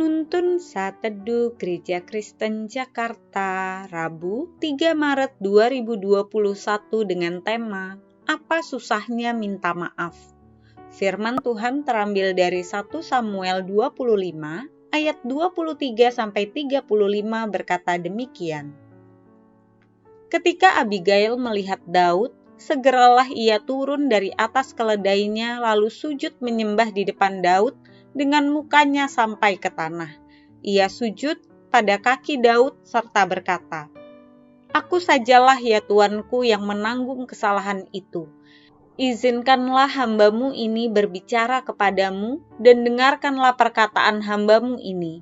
Penuntun Saat Teduh Gereja Kristen Jakarta, Rabu 3 Maret 2021 dengan tema Apa Susahnya Minta Maaf? Firman Tuhan terambil dari 1 Samuel 25 ayat 23-35 berkata demikian. Ketika Abigail melihat Daud, segeralah ia turun dari atas keledainya lalu sujud menyembah di depan Daud dengan mukanya sampai ke tanah. Ia sujud pada kaki Daud serta berkata, "Aku sajalah ya Tuanku yang menanggung kesalahan itu. Izinkanlah hambamu ini berbicara kepadamu dan dengarkanlah perkataan hambamu ini.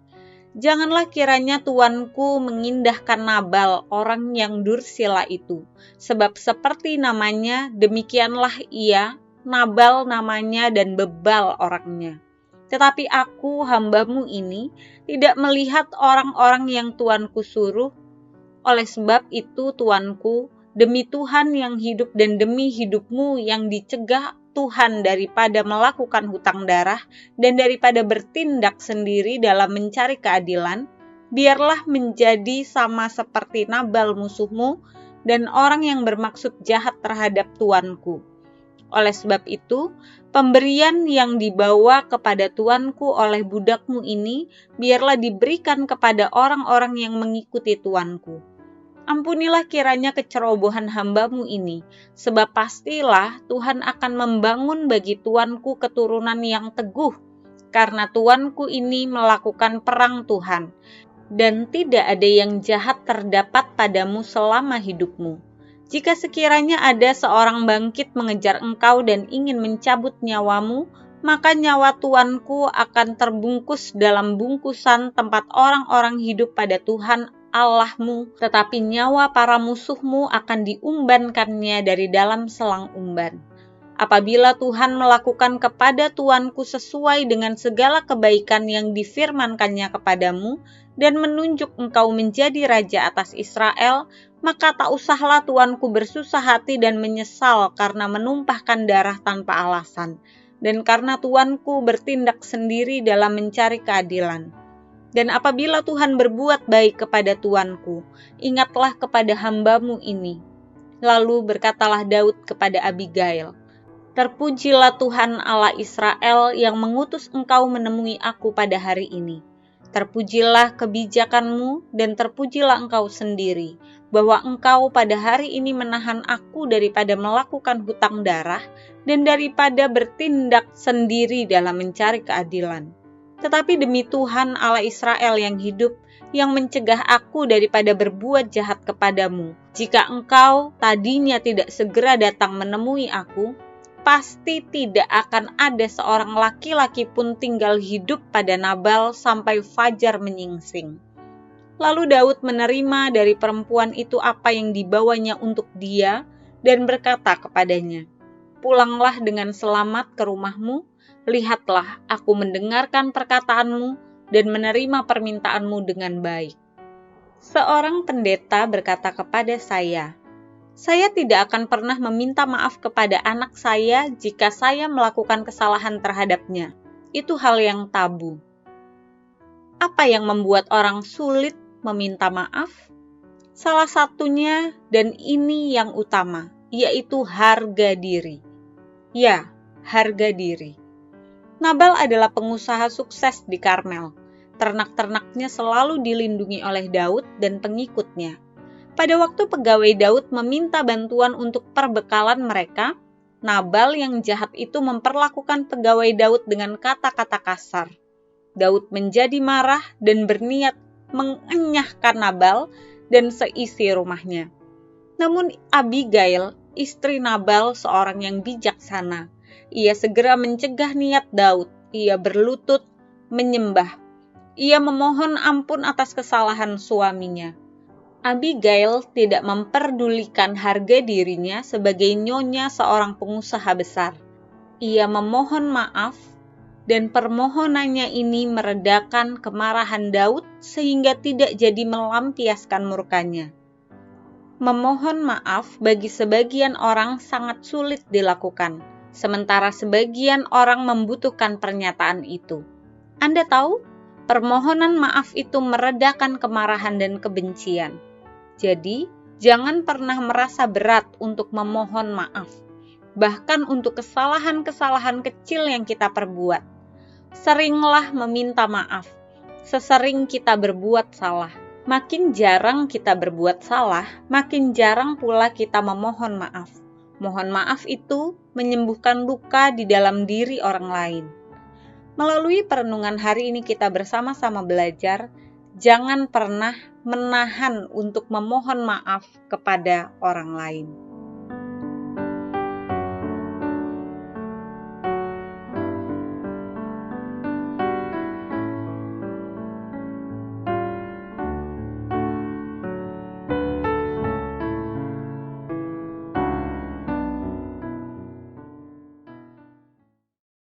Janganlah kiranya Tuanku mengindahkan Nabal orang yang dursila itu, sebab seperti namanya demikianlah ia, Nabal namanya dan bebal orangnya. Tetapi aku, hambamu ini, tidak melihat orang-orang yang Tuanku suruh. Oleh sebab itu, Tuanku, demi Tuhan yang hidup dan demi hidupmu yang dicegah Tuhan daripada melakukan hutang darah dan daripada bertindak sendiri dalam mencari keadilan, biarlah menjadi sama seperti Nabal musuhmu dan orang yang bermaksud jahat terhadap Tuanku. Oleh sebab itu, pemberian yang dibawa kepada Tuanku oleh budakmu ini, biarlah diberikan kepada orang-orang yang mengikuti Tuanku. Ampunilah kiranya kecerobohan hambamu ini, sebab pastilah Tuhan akan membangun bagi Tuanku keturunan yang teguh, karena Tuanku ini melakukan perang Tuhan, dan tidak ada yang jahat terdapat padamu selama hidupmu. Jika sekiranya ada seorang bangkit mengejar engkau dan ingin mencabut nyawamu, maka nyawa Tuanku akan terbungkus dalam bungkusan tempat orang-orang hidup pada Tuhan Allahmu, tetapi nyawa para musuhmu akan diumbankannya dari dalam selang umban. Apabila Tuhan melakukan kepada Tuanku sesuai dengan segala kebaikan yang difirmankannya kepadamu, dan menunjuk engkau menjadi raja atas Israel, maka tak usahlah Tuanku bersusah hati dan menyesal karena menumpahkan darah tanpa alasan, dan karena Tuanku bertindak sendiri dalam mencari keadilan. Dan apabila Tuhan berbuat baik kepada Tuanku, ingatlah kepada hambamu ini." Lalu berkatalah Daud kepada Abigail, "Terpujilah Tuhan Allah Israel yang mengutus engkau menemui aku pada hari ini. Terpujilah kebijakanmu dan terpujilah engkau sendiri, bahwa engkau pada hari ini menahan aku daripada melakukan hutang darah dan daripada bertindak sendiri dalam mencari keadilan. Tetapi demi Tuhan Allah Israel yang hidup, yang mencegah aku daripada berbuat jahat kepadamu, jika engkau tadinya tidak segera datang menemui aku, pasti tidak akan ada seorang laki-laki pun tinggal hidup pada Nabal sampai fajar menyingsing." Lalu Daud menerima dari perempuan itu apa yang dibawanya untuk dia dan berkata kepadanya, "Pulanglah dengan selamat ke rumahmu. Lihatlah, aku mendengarkan perkataanmu dan menerima permintaanmu dengan baik." Seorang pendeta berkata kepada saya tidak akan pernah meminta maaf kepada anak saya jika saya melakukan kesalahan terhadapnya. Itu hal yang tabu. Apa yang membuat orang sulit meminta maaf? Salah satunya, dan ini yang utama, yaitu harga diri. Ya, harga diri. Nabal adalah pengusaha sukses di Karmel. Ternak-ternaknya selalu dilindungi oleh Daud dan pengikutnya. Pada waktu pegawai Daud meminta bantuan untuk perbekalan mereka, Nabal yang jahat itu memperlakukan pegawai Daud dengan kata-kata kasar. Daud menjadi marah dan berniat mengenyahkan Nabal dan seisi rumahnya. Namun Abigail, istri Nabal, seorang yang bijaksana. Ia segera mencegah niat Daud. Ia berlutut, menyembah. Ia memohon ampun atas kesalahan suaminya. Abigail tidak memperdulikan harga dirinya sebagai nyonya seorang pengusaha besar. Ia memohon maaf, dan permohonannya ini meredakan kemarahan Daud sehingga tidak jadi melampiaskan murkanya. Memohon maaf bagi sebagian orang sangat sulit dilakukan, sementara sebagian orang membutuhkan pernyataan itu. Anda tahu, Permohonan maaf itu meredakan kemarahan dan kebencian. Jadi, jangan pernah merasa berat untuk memohon maaf, bahkan untuk kesalahan-kesalahan kecil yang kita perbuat. Seringlah meminta maaf, sesering kita berbuat salah. Makin jarang kita berbuat salah, makin jarang pula kita memohon maaf. Mohon maaf itu menyembuhkan luka di dalam diri orang lain. Melalui perenungan hari ini kita bersama-sama belajar, jangan pernah menahan untuk memohon maaf kepada orang lain.